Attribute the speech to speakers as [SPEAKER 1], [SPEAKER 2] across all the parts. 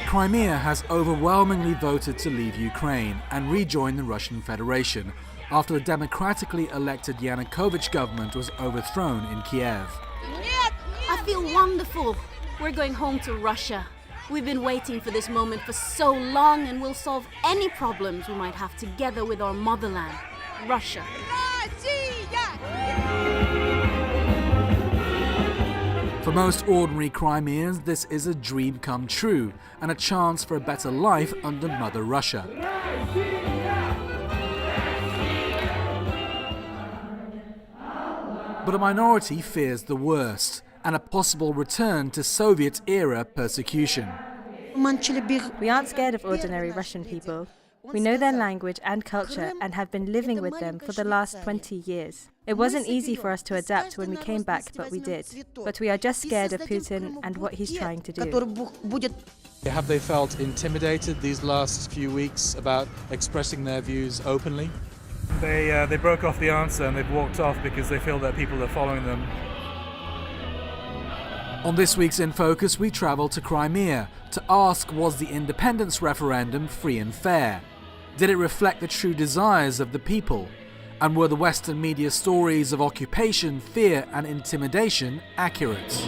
[SPEAKER 1] Crimea has overwhelmingly voted to leave Ukraine and rejoin the Russian Federation after the democratically elected Yanukovych government was overthrown in Kiev.
[SPEAKER 2] I feel wonderful. We're going home to Russia. We've been waiting for this moment for so long, and we'll solve any problems we might have together with our motherland, Russia.
[SPEAKER 1] For most ordinary Crimeans, this is a dream come true and a chance for a better life under Mother Russia. But a minority fears the worst and a possible return to Soviet-era persecution.
[SPEAKER 3] We aren't scared of ordinary Russian people. We know their language and culture and have been living with them for the last 20 years. It wasn't easy for us to adapt when we came back, but we did. But we are just scared of Putin and what he's trying to do.
[SPEAKER 4] Have they felt intimidated these last few weeks about expressing their views openly?
[SPEAKER 5] They broke off the answer and they've walked off because they feel that people are following them.
[SPEAKER 1] On this week's In Focus, we travel to Crimea to ask, was the independence referendum free and fair? Did it reflect the true desires of the people? And were the Western media stories of occupation, fear and intimidation accurate?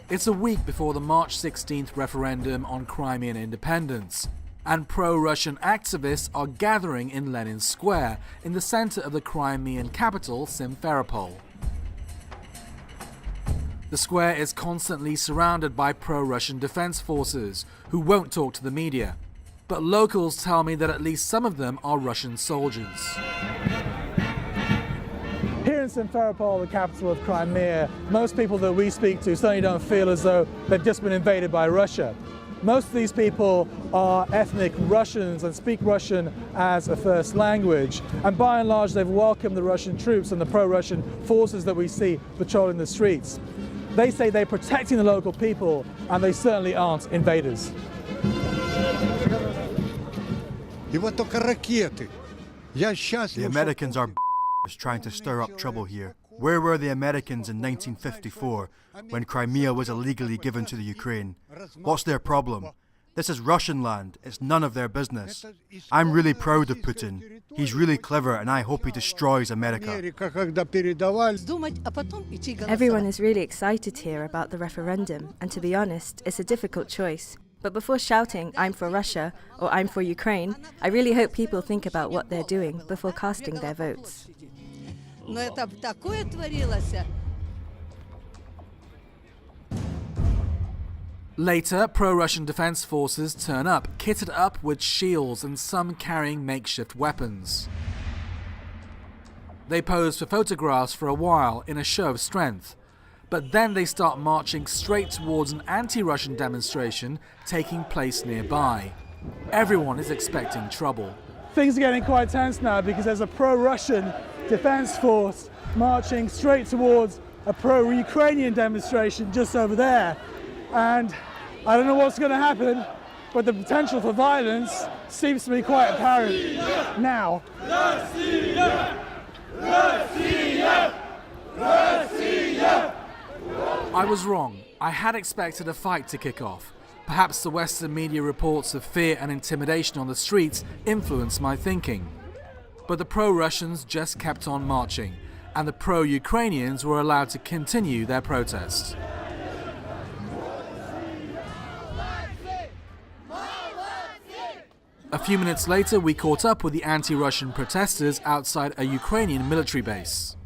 [SPEAKER 1] It's a week before the March 16th referendum on Crimean independence, and pro-Russian activists are gathering in Lenin Square in the center of the Crimean capital, Simferopol. The square is constantly surrounded by pro-Russian defense forces who won't talk to the media, but locals tell me that at least some of them are Russian soldiers.
[SPEAKER 6] Here in Simferopol, the capital of Crimea, most people that we speak to certainly don't feel as though they've just been invaded by Russia. Most of these people are ethnic Russians and speak Russian as a first language. And by and large, they've welcomed the Russian troops and the pro-Russian forces that we see patrolling the streets. They say they're protecting the local people, and they certainly aren't invaders.
[SPEAKER 7] The Americans are trying to stir up trouble here. Where were the Americans in 1954 when Crimea was illegally given to the Ukraine? What's their problem? This is Russian land. It's none of their business. I'm really proud of Putin. He's really clever and I hope he destroys America.
[SPEAKER 3] Everyone is really excited here about the referendum, and to be honest, it's a difficult choice. But before shouting, I'm for Russia or I'm for Ukraine, I really hope people think about what they're doing before casting their votes.
[SPEAKER 1] Later, pro-Russian defense forces turn up, kitted up with shields and some carrying makeshift weapons. They pose for photographs for a while in a show of strength, but then they start marching straight towards an anti-Russian demonstration taking place nearby. Everyone is expecting trouble.
[SPEAKER 6] Things are getting quite tense now because there's a pro-Russian defense force marching straight towards a pro-Ukrainian demonstration just over there. And I don't know what's going to happen, but the potential for violence seems to be quite apparent now.
[SPEAKER 1] I was wrong. I had expected a fight to kick off. Perhaps the Western media reports of fear and intimidation on the streets influenced my thinking. But the pro-Russians just kept on marching, and the pro-Ukrainians were allowed to continue their protest. A few minutes later, we caught up with the anti-Russian protesters outside a Ukrainian military base.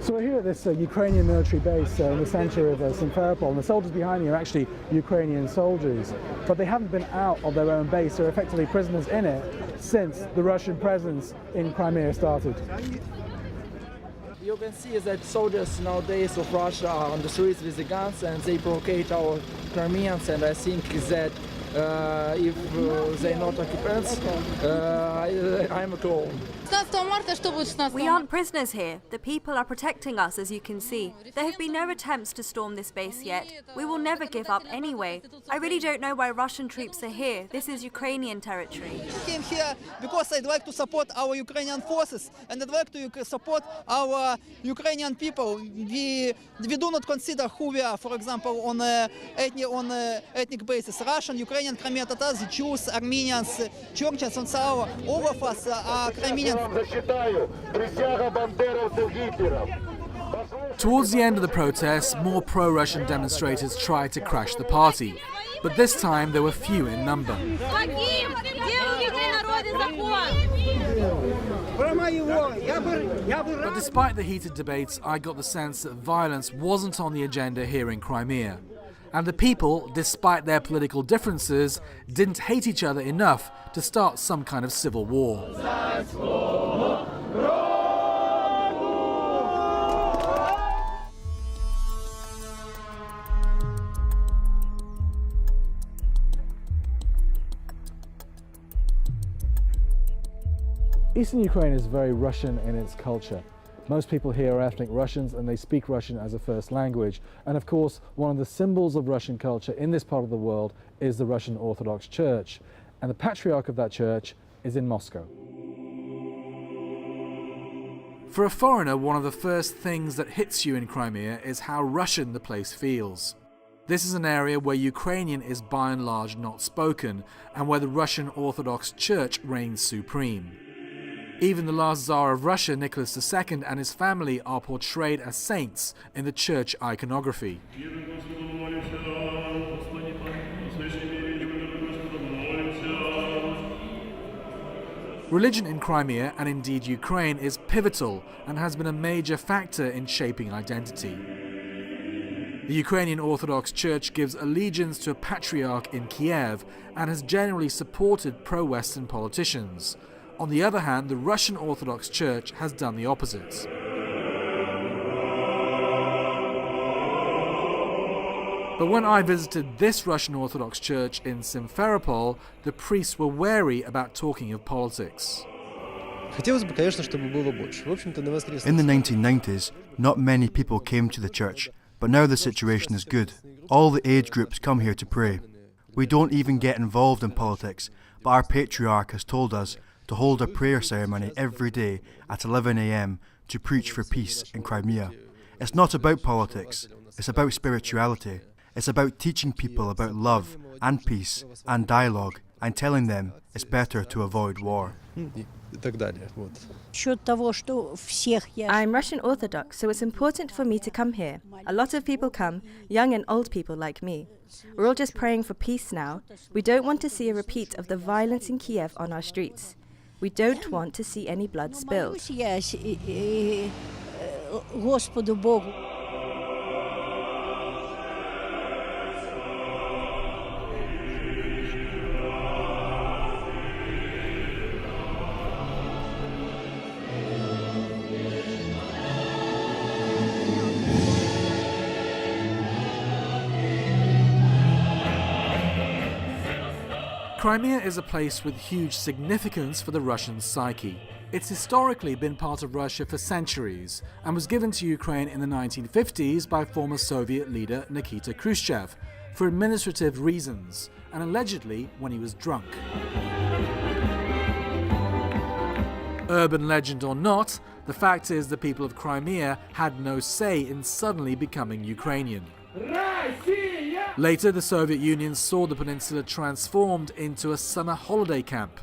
[SPEAKER 6] So we're here at this Ukrainian military base in the center of Simferopol, and the soldiers behind me are actually Ukrainian soldiers, but they haven't been out of their own base. They're effectively prisoners in it since the Russian presence in Crimea started.
[SPEAKER 8] You can see that soldiers nowadays of Russia are on the streets with the guns and they provocate our Crimeans, and I think that if they're not occupants, I'm a clone.
[SPEAKER 9] We aren't prisoners here. The people are protecting us, as you can see. There have been no attempts to storm this base yet. We will never give up anyway. I really don't know why Russian troops are here. This is Ukrainian territory.
[SPEAKER 10] I came here because I'd like to support our Ukrainian forces and I'd like to support our Ukrainian people. We do not consider who we are, for example, on ethnic basis. Russian, Ukrainian, Crimean Tatars, Jews, Armenians, Churches, and so all of us are Crimean.
[SPEAKER 1] Towards the end of the protests, more pro-Russian demonstrators tried to crash the party, but this time there were few in number. But despite the heated debates, I got the sense that violence wasn't on the agenda here in Crimea. And the people, despite their political differences, didn't hate each other enough to start some kind of civil war.
[SPEAKER 6] Eastern Ukraine is very Russian in its culture. Most people here are ethnic Russians and they speak Russian as a first language. And of course, one of the symbols of Russian culture in this part of the world is the Russian Orthodox Church. And the patriarch of that church is in Moscow.
[SPEAKER 1] For a foreigner, one of the first things that hits you in Crimea is how Russian the place feels. This is an area where Ukrainian is by and large not spoken, and where the Russian Orthodox Church reigns supreme. Even the last Tsar of Russia, Nicholas II, and his family are portrayed as saints in the church iconography. Religion in Crimea, and indeed Ukraine, is pivotal and has been a major factor in shaping identity. The Ukrainian Orthodox Church gives allegiance to a patriarch in Kiev and has generally supported pro-Western politicians. On the other hand, the Russian Orthodox Church has done the opposite. But when I visited this Russian Orthodox Church in Simferopol, the priests were wary about talking of politics.
[SPEAKER 7] In the 1990s, not many people came to the church, but now the situation is good. All the age groups come here to pray. We don't even get involved in politics, but our patriarch has told us to hold a prayer ceremony every day at 11 a.m. to preach for peace in Crimea. It's not about politics, it's about spirituality. It's about teaching people about love and peace and dialogue and telling them it's better to avoid war.
[SPEAKER 3] I'm Russian Orthodox, so it's important for me to come here. A lot of people come, young and old people like me. We're all just praying for peace now. We don't want to see a repeat of the violence in Kiev on our streets. We don't want to see any blood spilled.
[SPEAKER 1] Crimea is a place with huge significance for the Russian psyche. It's historically been part of Russia for centuries and was given to Ukraine in the 1950s by former Soviet leader Nikita Khrushchev for administrative reasons and allegedly when he was drunk. Urban legend or not, the fact is the people of Crimea had no say in suddenly becoming Ukrainian. Later, the Soviet Union saw the peninsula transformed into a summer holiday camp.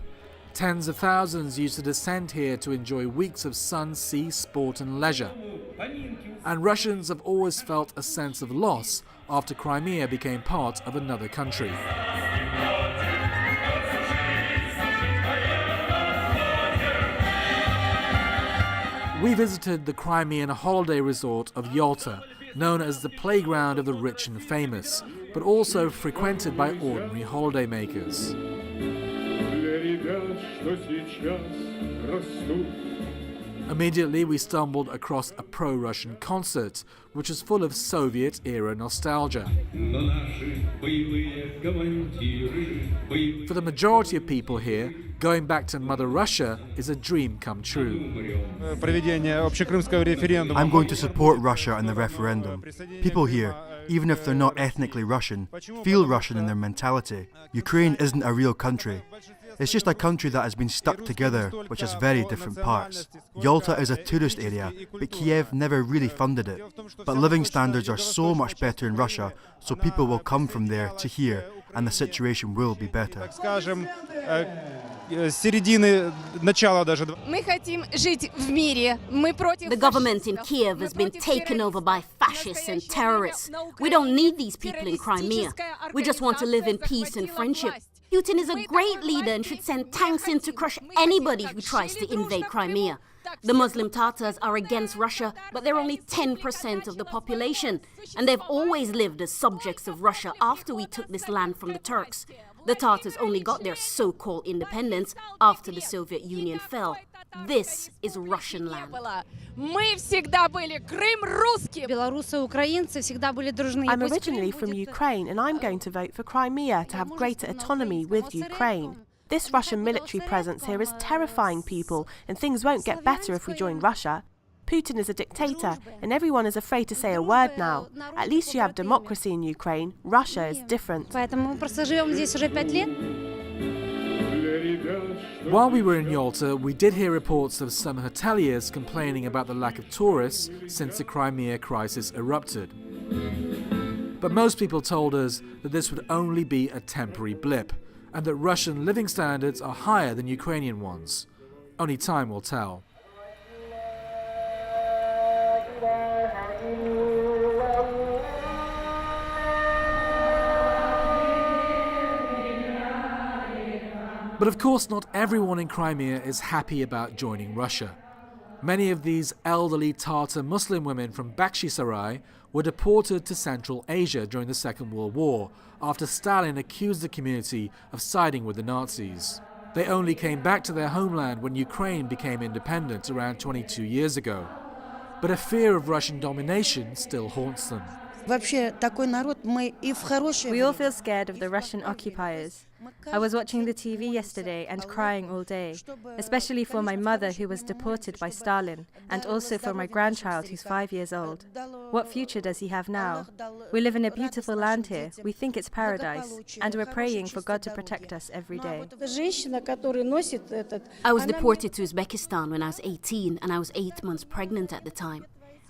[SPEAKER 1] Tens of thousands used to descend here to enjoy weeks of sun, sea, sport and leisure. And Russians have always felt a sense of loss after Crimea became part of another country. We visited the Crimean holiday resort of Yalta, known as the playground of the rich and famous, but also frequented by ordinary holidaymakers. Immediately we stumbled across a pro-Russian concert, which was full of Soviet-era nostalgia. For the majority of people here, going back to Mother Russia is a dream come true.
[SPEAKER 7] I'm going to support Russia in the referendum. People here, even if they're not ethnically Russian, feel Russian in their mentality. Ukraine isn't a real country. It's just a country that has been stuck together, which has very different parts. Yalta is a tourist area, but Kiev never really funded it. But living standards are so much better in Russia, so people will come from there to here, and the situation will be better.
[SPEAKER 2] The government in Kiev has been taken over by fascists and terrorists. We don't need these people in Crimea. We just want to live in peace and friendship. Putin is a great leader and should send tanks in to crush anybody who tries to invade Crimea. The Muslim Tatars are against Russia, but they're only 10% of the population. And they've always lived as subjects of Russia after we took this land from the Turks. The Tatars only got their so-called independence after the Soviet Union fell. This is Russian land.
[SPEAKER 11] I'm originally from Ukraine and I'm going to vote for Crimea to have greater autonomy with Ukraine. This Russian military presence here is terrifying people and things won't get better if we join Russia. Putin is a dictator and everyone is afraid to say a word now. At least you have democracy in Ukraine. Russia is different.
[SPEAKER 1] While we were in Yalta, we did hear reports of some hoteliers complaining about the lack of tourists since the Crimea crisis erupted. But most people told us that this would only be a temporary blip, and that Russian living standards are higher than Ukrainian ones. Only time will tell. But of course not everyone in Crimea is happy about joining Russia. Many of these elderly Tatar Muslim women from Bakhchisarai were deported to Central Asia during the Second World War after Stalin accused the community of siding with the Nazis. They only came back to their homeland when Ukraine became independent around 22 years ago. But a fear of Russian domination still haunts them.
[SPEAKER 3] We all feel scared of the Russian occupiers. I was watching the TV yesterday and crying all day, especially for my mother who was deported by Stalin, and also for my grandchild who's 5 years old. What future does he have now? We live in a beautiful land here, we think it's paradise, and we're praying for God to protect us every day.
[SPEAKER 2] I was deported to Uzbekistan when I was 18 and I was 8 months pregnant at the time.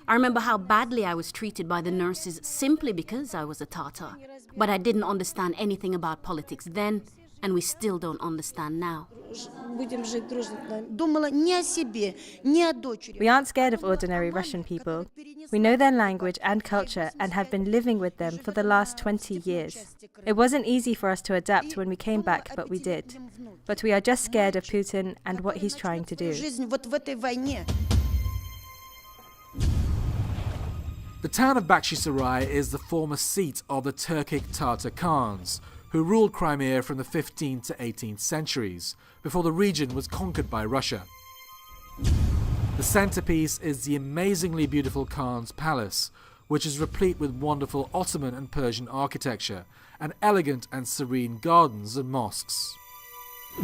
[SPEAKER 2] I remember how badly I was treated by the nurses simply because I was a Tatar. But I didn't understand anything about politics then, and we still don't understand now.
[SPEAKER 3] We aren't scared of ordinary Russian people. We know their language and culture and have been living with them for the last 20 years. It wasn't easy for us to adapt when we came back, but we did. But we are just scared of Putin and what he's trying to do.
[SPEAKER 1] The town of Bakhchisarai is the former seat of the Turkic Tatar Khans, who ruled Crimea from the 15th to 18th centuries, before the region was conquered by Russia. The centerpiece is the amazingly beautiful Khan's Palace, which is replete with wonderful Ottoman and Persian architecture, and elegant and serene gardens and mosques.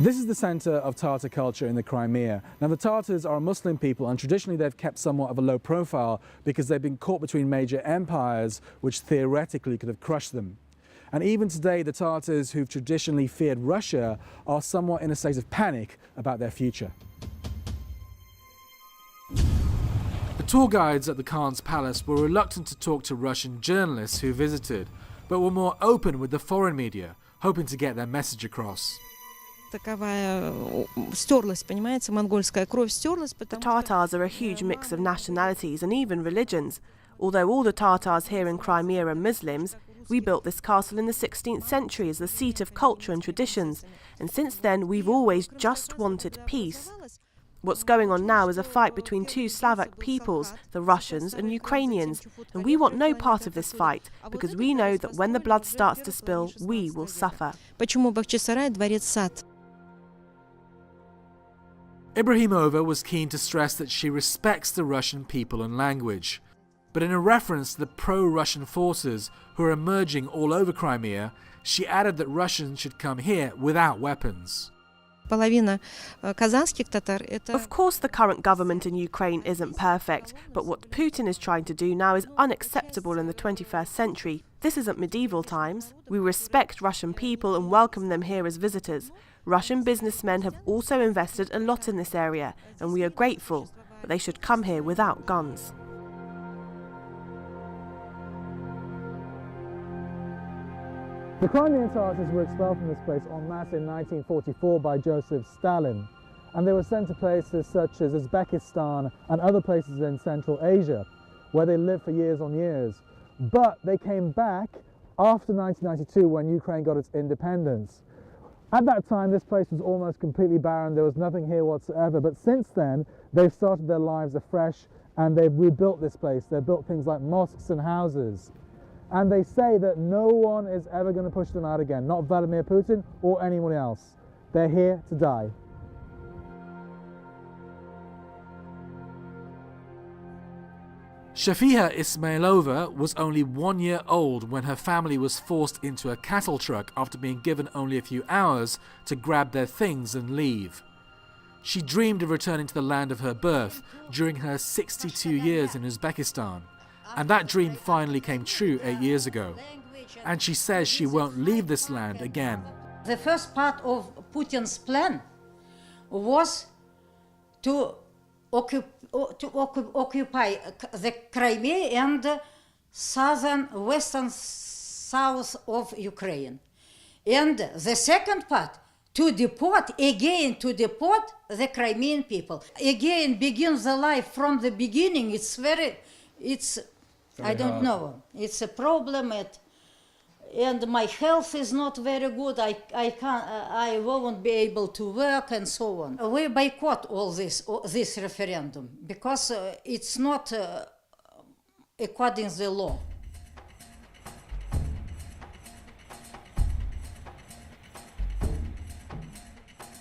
[SPEAKER 6] This is the center of Tatar culture in the Crimea. Now, the Tatars are a Muslim people, and traditionally they've kept somewhat of a low profile because they've been caught between major empires which theoretically could have crushed them. And even today, the Tatars who've traditionally feared Russia are somewhat in a state of panic about their future.
[SPEAKER 1] The tour guides at the Khan's Palace were reluctant to talk to Russian journalists who visited, but were more open with the foreign media, hoping to get their message across.
[SPEAKER 11] The Tatars are a huge mix of nationalities and even religions. Although all the Tatars here in Crimea are Muslims, we built this castle in the 16th century as the seat of culture and traditions, and since then we've always just wanted peace. What's going on now is a fight between two Slovak peoples, the Russians and Ukrainians, and we want no part of this fight, because we know that when the blood starts to spill, we will suffer.
[SPEAKER 1] Ibrahimova was keen to stress that she respects the Russian people and language. But in a reference to the pro-Russian forces who are emerging all over Crimea, she added that Russians should come here without weapons.
[SPEAKER 11] Of course, the current government in Ukraine isn't perfect, but what Putin is trying to do now is unacceptable in the 21st century. This isn't medieval times. We respect Russian people and welcome them here as visitors. Russian businessmen have also invested a lot in this area, and we are grateful, but they should come here without guns.
[SPEAKER 6] The Crimean Tatars were expelled from this place en masse in 1944 by Joseph Stalin, and they were sent to places such as Uzbekistan and other places in Central Asia, where they lived for years on years. But they came back after 1992 when Ukraine got its independence. At that time, this place was almost completely barren. There was nothing here whatsoever. But since then, they've started their lives afresh and they've rebuilt this place. They've built things like mosques and houses. And they say that no one is ever going to push them out again, not Vladimir Putin or anyone else. They're here to die.
[SPEAKER 1] Shafiha Ismailova was only 1 year old when her family was forced into a cattle truck after being given only a few hours to grab their things and leave. She dreamed of returning to the land of her birth during her 62 years in Uzbekistan, and that dream finally came true 8 years ago. And she says she won't leave this land again.
[SPEAKER 12] The first part of Putin's plan was to occupy the Crimea and western south of Ukraine. And the second part, to deport the Crimean people. Again, begin the life from the beginning. I don't know. It's a problem. And my health is not very good. I won't be able to work and so on. We boycott all this referendum because it's not according to the law.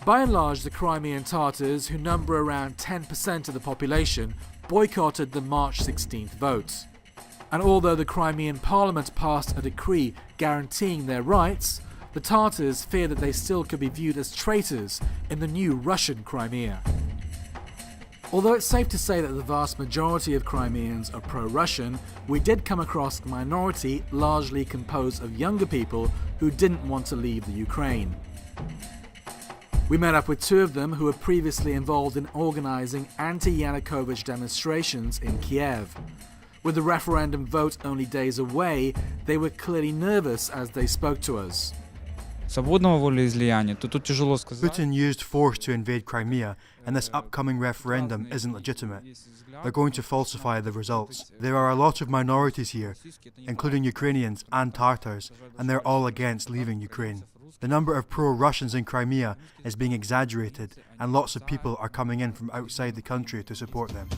[SPEAKER 1] By and large, the Crimean Tatars, who number around 10% of the population, boycotted the March 16th vote. And although the Crimean parliament passed a decree guaranteeing their rights, the Tatars fear that they still could be viewed as traitors in the new Russian Crimea. Although it's safe to say that the vast majority of Crimeans are pro-Russian, we did come across a minority largely composed of younger people who didn't want to leave the Ukraine. We met up with two of them who were previously involved in organising anti-Yanukovych demonstrations in Kiev. With the referendum vote only days away, they were clearly nervous as they spoke to us.
[SPEAKER 7] Putin used force to invade Crimea, and this upcoming referendum isn't legitimate. They're going to falsify the results. There are a lot of minorities here, including Ukrainians and Tatars, and they're all against leaving Ukraine. The number of pro-Russians in Crimea is being exaggerated, and lots of people are coming in from outside the country to support them.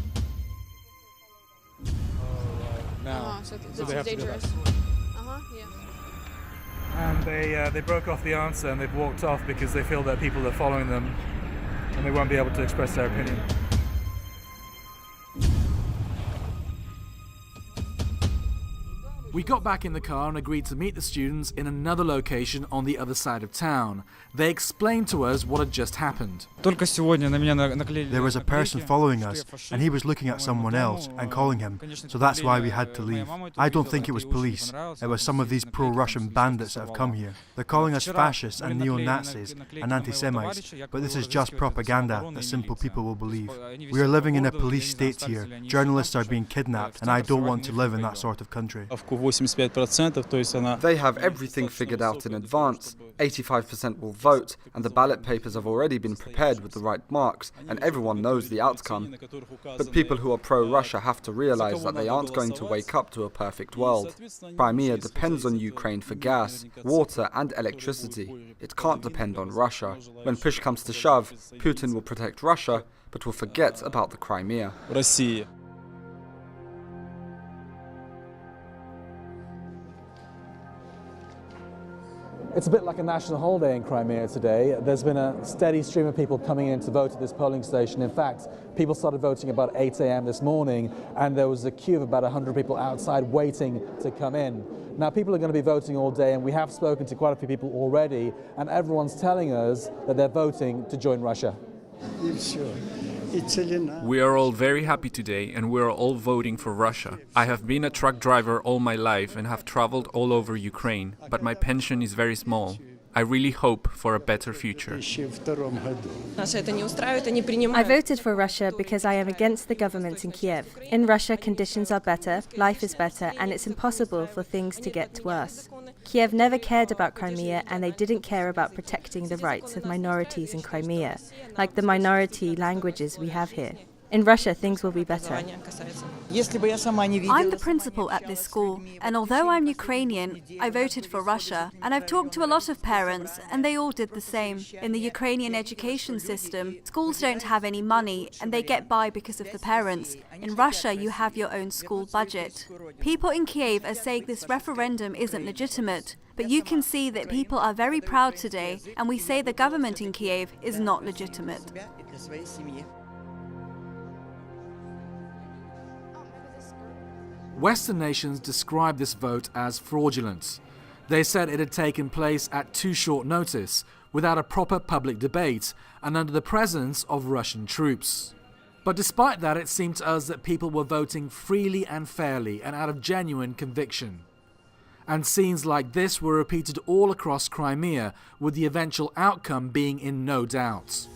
[SPEAKER 5] So they have dangerous. And they broke off the answer and they've walked off because they feel that people are following them and they won't be able to express their opinion.
[SPEAKER 1] We got back in the car and agreed to meet the students in another location on the other side of town. They explained to us what had just happened.
[SPEAKER 7] There was a person following us, and he was looking at someone else and calling him, so that's why we had to leave. I don't think it was police. It was some of these pro-Russian bandits that have come here. They're calling us fascists and neo-Nazis and anti-Semites, but this is just propaganda that simple people will believe. We are living in a police state here. Journalists are being kidnapped, and I don't want to live in that sort of country.
[SPEAKER 13] They have everything figured out in advance. 85% will vote, and the ballot papers have already been prepared with the right marks, and everyone knows the outcome. But people who are pro-Russia have to realize that they aren't going to wake up to a perfect world. Crimea depends on Ukraine for gas, water and electricity. It can't depend on Russia. When push comes to shove, Putin will protect Russia, but will forget about the Crimea.
[SPEAKER 6] It's a bit like a national holiday in Crimea today. There's been a steady stream of people coming in to vote at this polling station. In fact, people started voting about 8 a.m. this morning, and there was a queue of about 100 people outside waiting to come in. Now, people are going to be voting all day, and we have spoken to quite a few people already, and everyone's telling us that they're voting to join Russia.
[SPEAKER 14] We are all very happy today, and we are all voting for Russia. I have been a truck driver all my life and have traveled all over Ukraine, but my pension is very small. I really hope for a better future.
[SPEAKER 3] I voted for Russia because I am against the government in Kiev. In Russia, conditions are better, life is better, and it's impossible for things to get worse. Kiev never cared about Crimea, and they didn't care about protecting the rights of minorities in Crimea, like the minority languages we have here. In Russia, things will be better.
[SPEAKER 9] I'm the principal at this school, and although I'm Ukrainian, I voted for Russia. And I've talked to a lot of parents, and they all did the same. In the Ukrainian education system, schools don't have any money, and they get by because of the parents. In Russia, you have your own school budget. People in Kiev are saying this referendum isn't legitimate. But you can see that people are very proud today, and we say the government in Kiev is not legitimate.
[SPEAKER 1] Western nations described this vote as fraudulent. They said it had taken place at too short notice, without a proper public debate, and under the presence of Russian troops. But despite that, it seemed to us that people were voting freely and fairly and out of genuine conviction. And scenes like this were repeated all across Crimea, with the eventual outcome being in no doubt.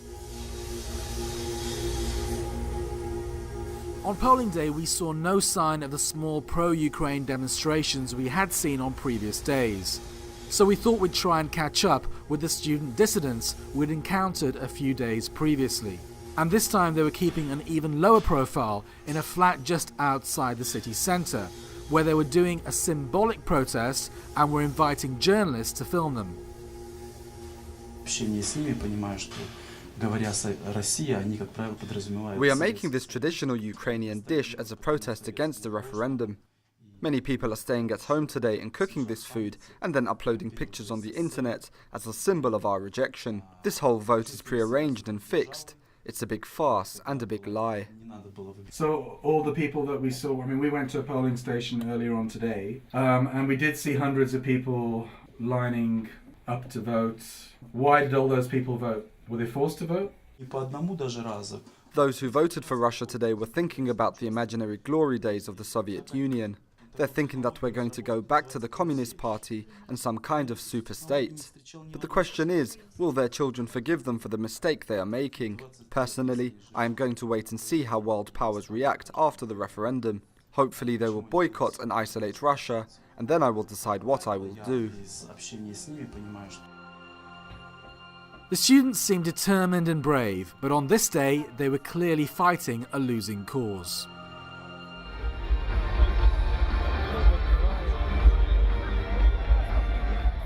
[SPEAKER 1] On polling day, we saw no sign of the small pro-Ukraine demonstrations we had seen on previous days. So we thought we'd try and catch up with the student dissidents we'd encountered a few days previously. And this time they were keeping an even lower profile in a flat just outside the city centre, where they were doing a symbolic protest and were inviting journalists to film them.
[SPEAKER 13] We are making this traditional Ukrainian dish as a protest against the referendum. Many people are staying at home today and cooking this food and then uploading pictures on the internet as a symbol of our rejection. This whole vote is prearranged and fixed. It's a big farce and a big lie.
[SPEAKER 5] So all the people that we saw, I mean, we went to a polling station earlier on today, and we did see hundreds of people lining up to vote. Why did all those people vote? Were they forced to vote?
[SPEAKER 13] Those who voted for Russia today were thinking about the imaginary glory days of the Soviet Union. They're thinking that we're going to go back to the Communist Party and some kind of super state. But the question is, will their children forgive them for the mistake they are making? Personally, I am going to wait and see how world powers react after the referendum. Hopefully they will boycott and isolate Russia, and then I will decide what I will do.
[SPEAKER 1] The students seemed determined and brave, but on this day they were clearly fighting a losing cause.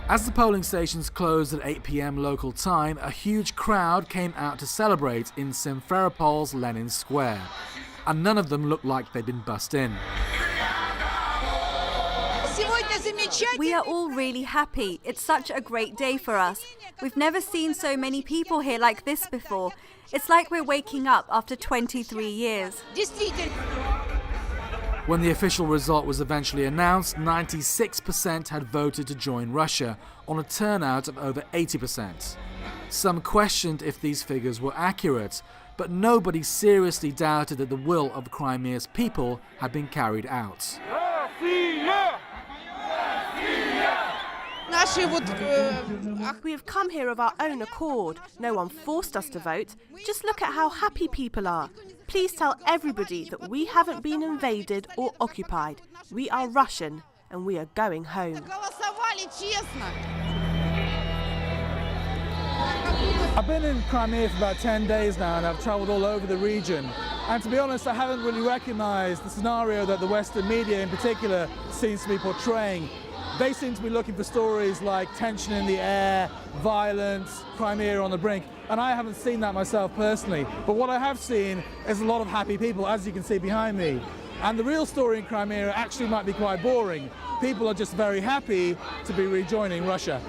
[SPEAKER 1] As the polling stations closed at 8 p.m. local time, a huge crowd came out to celebrate in Simferopol's Lenin Square, and none of them looked like they'd been bussed in.
[SPEAKER 9] We are all really happy. It's such a great day for us. We've never seen so many people here like this before. It's like we're waking up after 23 years.
[SPEAKER 1] When the official result was eventually announced, 96% had voted to join Russia, on a turnout of over 80%. Some questioned if these figures were accurate, but nobody seriously doubted that the will of Crimea's people had been carried out.
[SPEAKER 11] We have come here of our own accord. No one forced us to vote. Just look at how happy people are. Please tell everybody that we haven't been invaded or occupied. We are Russian, and we are going home.
[SPEAKER 6] I've been in Crimea for about 10 days now, and I've travelled all over the region. And to be honest, I haven't really recognised the scenario that the Western media in particular seems to be portraying. They seem to be looking for stories like tension in the air, violence, Crimea on the brink, and I haven't seen that myself personally. But what I have seen is a lot of happy people, as you can see behind me. And the real story in Crimea actually might be quite boring. People are just very happy to be rejoining Russia.